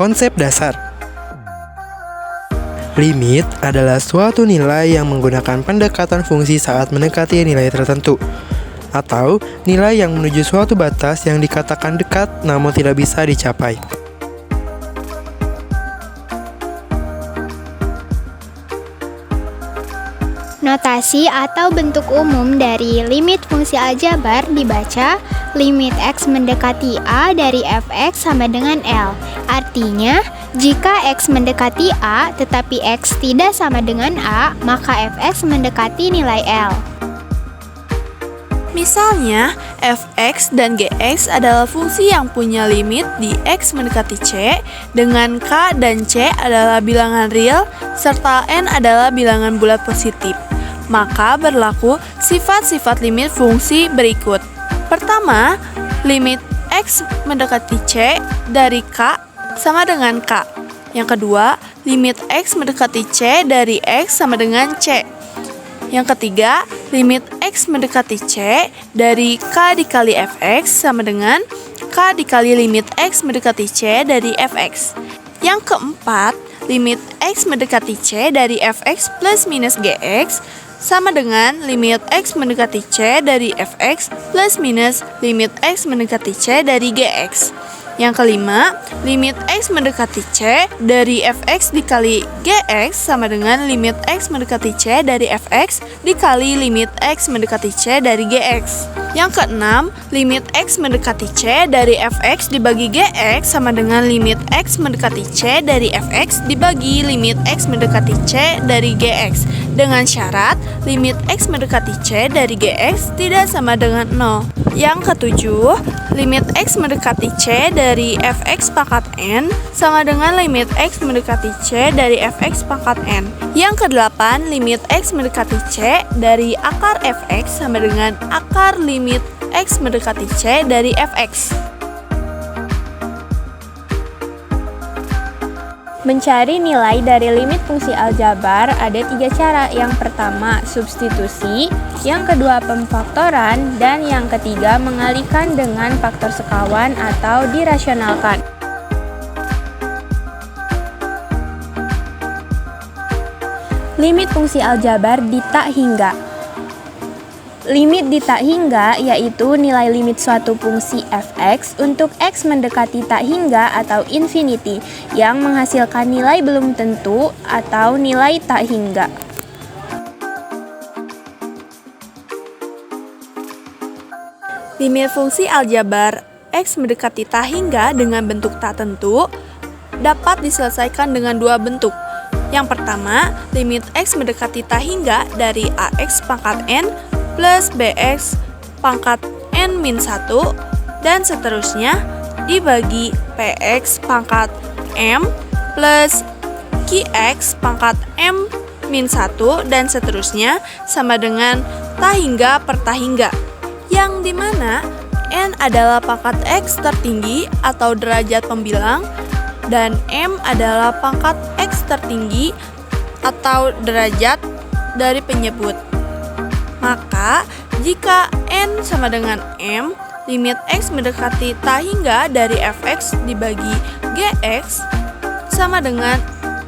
konsep dasar. Limit adalah suatu nilai yang menggunakan pendekatan fungsi saat mendekati nilai tertentu, atau nilai yang menuju suatu batas yang dikatakan dekat namun tidak bisa dicapai. Notasi atau bentuk umum dari limit fungsi aljabar dibaca limit X mendekati A dari fx sama dengan L. Artinya, jika X mendekati A tetapi X tidak sama dengan A, maka fx mendekati nilai L. Misalnya, fx dan gx adalah fungsi yang punya limit di X mendekati C, dengan K dan C adalah bilangan real, serta N adalah bilangan bulat positif. Maka berlaku sifat-sifat limit fungsi berikut. Pertama, limit X mendekati C dari K sama dengan K. Yang kedua, limit X mendekati C dari X sama dengan C. Yang ketiga, limit X mendekati C dari K dikali fx sama dengan K dikali limit X mendekati C dari fx. Yang keempat, limit X mendekati C dari fx plus minus gx sama dengan limit X mendekati C dari fx plus minus limit X mendekati C dari gx. Yang kelima, limit X mendekati C dari fx dikali gx sama dengan limit X mendekati C dari fx dikali limit X mendekati C dari gx. Yang keenam, limit X mendekati C dari fx dibagi gx sama dengan limit X mendekati C dari fx dibagi limit X mendekati C dari gx. Dengan syarat, limit X mendekati C dari gx tidak sama dengan 0. Yang ketujuh, limit X mendekati C dari fx pangkat N sama dengan limit X mendekati C dari fx pangkat N. Yang kedelapan, limit X mendekati C dari akar fx sama dengan akar limit X mendekati C dari fx. Mencari nilai dari limit fungsi aljabar ada 3 cara. Yang pertama, substitusi, yang kedua, pemfaktoran, dan yang ketiga, mengalihkan dengan faktor sekawan atau dirasionalkan. Limit fungsi aljabar di tak hingga. Limit di tak hingga yaitu nilai limit suatu fungsi fx untuk x mendekati tak hingga atau infinity yang menghasilkan nilai belum tentu atau nilai tak hingga. Limit fungsi aljabar x mendekati tak hingga dengan bentuk tak tentu dapat diselesaikan dengan dua bentuk. Yang pertama, limit x mendekati tak hingga dari ax pangkat n plus bx pangkat n-1 dan seterusnya dibagi px pangkat m plus qx pangkat m-1 dan seterusnya sama dengan tak hingga per tak hingga, yang dimana n adalah pangkat x tertinggi atau derajat pembilang dan m adalah pangkat x tertinggi atau derajat dari penyebut. Maka, jika n sama dengan m, limit x mendekati tak hingga dari fx dibagi gx sama dengan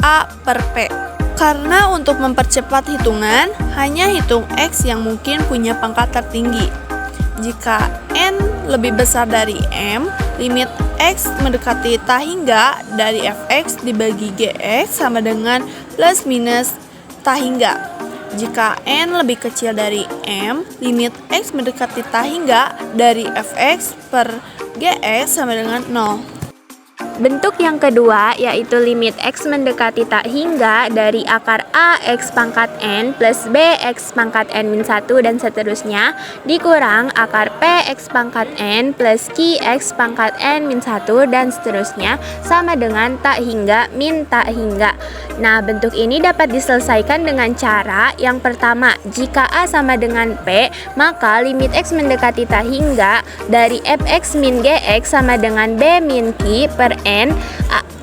a per p. Karena untuk mempercepat hitungan, hanya hitung x yang mungkin punya pangkat tertinggi. Jika n lebih besar dari m, limit x mendekati tak hingga dari fx dibagi gx sama dengan plus minus tak hingga. Jika n lebih kecil dari m, limit x mendekati tak hingga dari fx per gx sama dengan 0. Bentuk yang kedua yaitu limit x mendekati tak hingga dari akar a x pangkat n plus b x pangkat n-1 dan seterusnya dikurang akar p x pangkat n plus q x pangkat n-1 dan seterusnya sama dengan tak hingga min tak hingga. Nah, bentuk ini dapat diselesaikan dengan cara yang pertama, jika a sama dengan p, maka limit x mendekati tak hingga dari fx min gx sama dengan b min q per n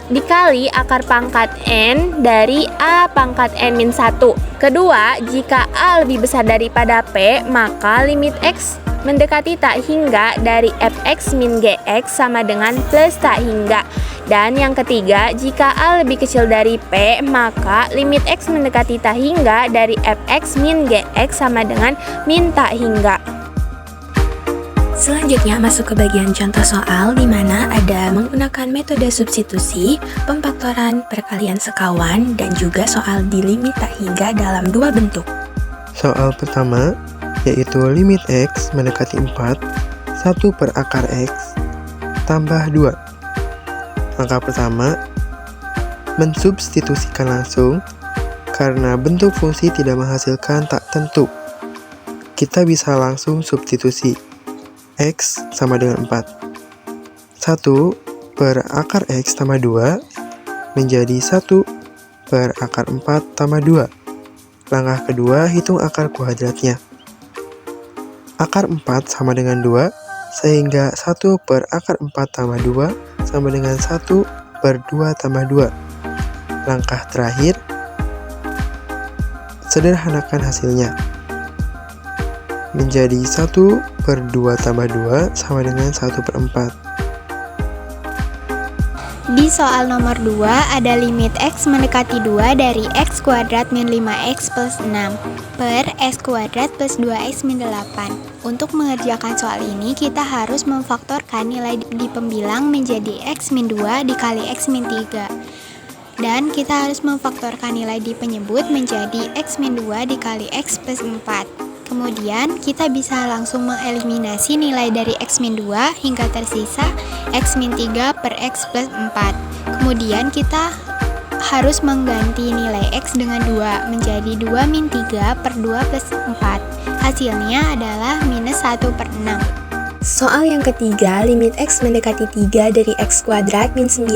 dikali akar pangkat n dari a pangkat n-1. Kedua, jika a lebih besar daripada p, maka limit x mendekati tak hingga dari fx min gx sama dengan plus tak hingga. Dan yang ketiga, jika A lebih kecil dari P, maka limit X mendekati tak hingga dari fx min gx sama dengan min tak hingga. Selanjutnya masuk ke bagian contoh soal di mana ada menggunakan metode substitusi, pemfaktoran, perkalian sekawan, dan juga soal di limit tak hingga dalam dua bentuk. Soal pertama, yaitu limit X mendekati 4, 1 per akar X, tambah 2. Langkah pertama, mensubstitusikan langsung, karena bentuk fungsi tidak menghasilkan tak tentu. Kita bisa langsung substitusi. X sama dengan 4. 1 per akar X tambah 2 menjadi 1 per akar 4 tambah 2. Langkah kedua, hitung akar kuadratnya. Akar 4 sama dengan 2, sehingga 1 per akar 4 tambah 2 sama dengan 1 per 2 tambah 2. Langkah terakhir, sederhanakan hasilnya. Menjadi 1 per 2 tambah 2 sama dengan 1 per 4. Di soal nomor 2 ada limit X mendekati 2 dari X kuadrat min 5X plus 6 per X kuadrat plus 2X min 8. Untuk mengerjakan soal ini kita harus memfaktorkan nilai di pembilang menjadi X min 2 dikali X min 3. Dan kita harus memfaktorkan nilai di penyebut menjadi X min 2 dikali X plus 4. Kemudian kita bisa langsung mengeliminasi nilai dari X min 2 hingga tersisa X min 3 per X plus 4. Kemudian kita harus mengganti nilai X dengan 2 menjadi 2 min 3 per 2 plus 4. Hasilnya adalah minus 1 per 6. Soal yang ketiga, limit X mendekati 3 dari X kuadrat min 9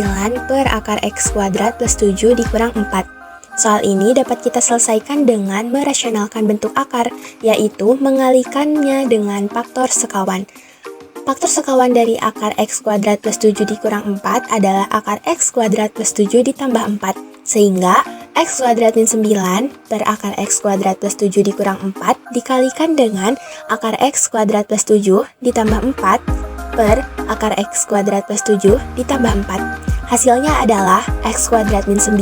per akar X kuadrat plus 7 dikurang 4. Soal ini dapat kita selesaikan dengan merasionalkan bentuk akar, yaitu mengalikannya dengan faktor sekawan. Faktor sekawan dari akar X kuadrat plus 7 dikurang 4 adalah akar X kuadrat plus 7 ditambah 4, sehingga X kuadrat min 9 per akar X kuadrat plus 7 dikurang 4 dikalikan dengan akar X kuadrat plus 7 ditambah 4 per akar X kuadrat plus 7 ditambah 4. Hasilnya adalah X kuadrat min 9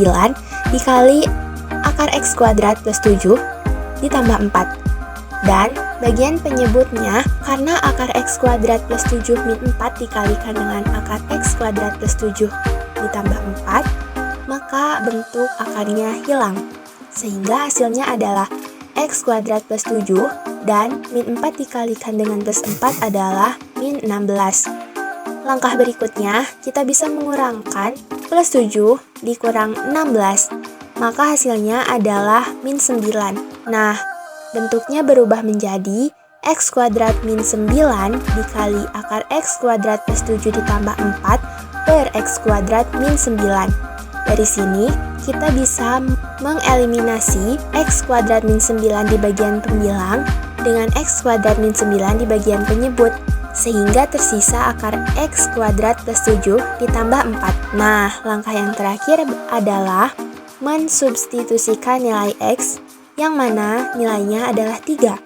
dikali akar X kuadrat plus 7 ditambah 4. Dan bagian penyebutnya, karena akar X kuadrat plus 7 min 4 dikalikan dengan akar X kuadrat plus 7 ditambah 4, maka bentuk akarnya hilang. Sehingga hasilnya adalah X kuadrat plus 7 dan min 4 dikalikan dengan plus 4 adalah min 16. Langkah berikutnya, kita bisa mengurangkan plus 7 dikurang 16, maka hasilnya adalah min 9. Nah, bentuknya berubah menjadi X kuadrat min 9 dikali akar X kuadrat plus 7 ditambah 4 per X kuadrat min 9. Dari sini, kita bisa mengeliminasi X kuadrat min 9 di bagian pembilang dengan X kuadrat min 9 di bagian penyebut, sehingga tersisa akar X kuadrat plus 7 ditambah 4. Nah, langkah yang terakhir adalah mensubstitusikan nilai X yang mana nilainya adalah 3,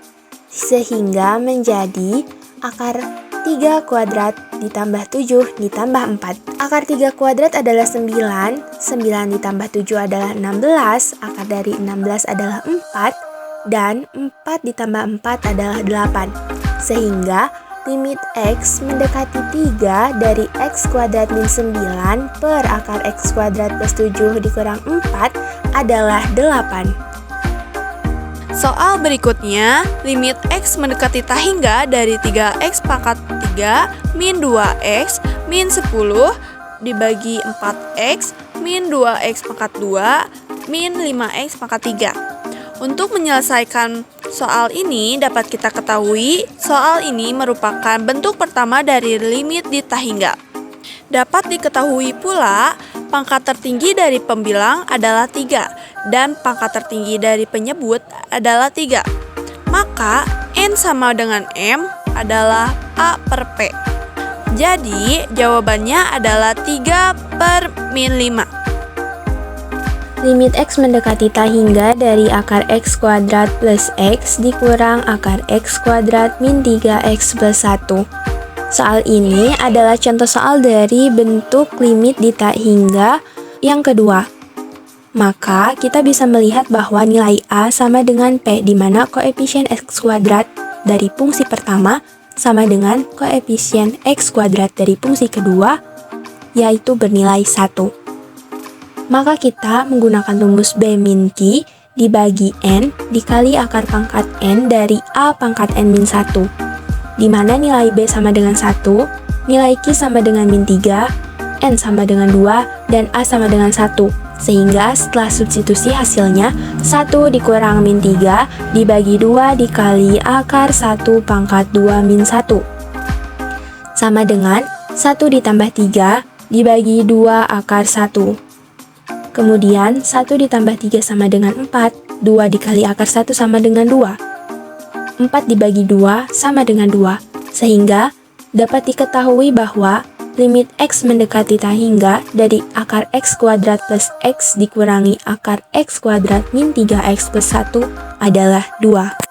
sehingga menjadi akar 3 kuadrat ditambah 7 ditambah 4. Akar 3 kuadrat adalah 9, 9 ditambah 7 adalah 16, akar dari 16 adalah 4, dan 4 ditambah 4 adalah 8. Sehingga limit X mendekati 3 dari X kuadrat min 9 per akar X kuadrat plus 7 dikurang 4 adalah 8. Soal berikutnya, limit X mendekati tak hingga dari 3X pangkat 3 min 2X min 10 dibagi 4X min 2X pangkat 2 min 5X pangkat 3. Untuk menyelesaikan soal ini dapat kita ketahui soal ini merupakan bentuk pertama dari limit di tak hingga. Dapat diketahui pula pangkat tertinggi dari pembilang adalah 3 dan pangkat tertinggi dari penyebut adalah 3. Maka N sama dengan M adalah A per P. Jadi jawabannya adalah 3 per min 5. limit X mendekati tak hingga dari akar X kuadrat plus X dikurang akar X kuadrat min 3X plus 1. Soal ini adalah contoh soal dari bentuk limit di tak hingga yang kedua. Maka kita bisa melihat bahwa nilai A sama dengan P, di mana koefisien X kuadrat dari fungsi pertama sama dengan koefisien X kuadrat dari fungsi kedua, yaitu bernilai 1. Maka kita menggunakan rumus B min Q dibagi N dikali akar pangkat N dari A pangkat N min 1, di mana nilai B sama dengan 1, nilai Q sama dengan min 3, N sama dengan 2, dan A sama dengan 1. Sehingga setelah substitusi hasilnya 1 dikurang min 3 dibagi 2 dikali akar 1 pangkat 2 min 1. Sama dengan 1 ditambah 3 dibagi 2 akar 1. Kemudian 1 ditambah 3 sama dengan 4, 2 dikali akar 1 sama dengan 2. 4 dibagi 2 sama dengan 2, sehingga dapat diketahui bahwa limit X mendekati tak hingga dari akar X kuadrat plus X dikurangi akar X kuadrat min 3X plus 1 adalah 2.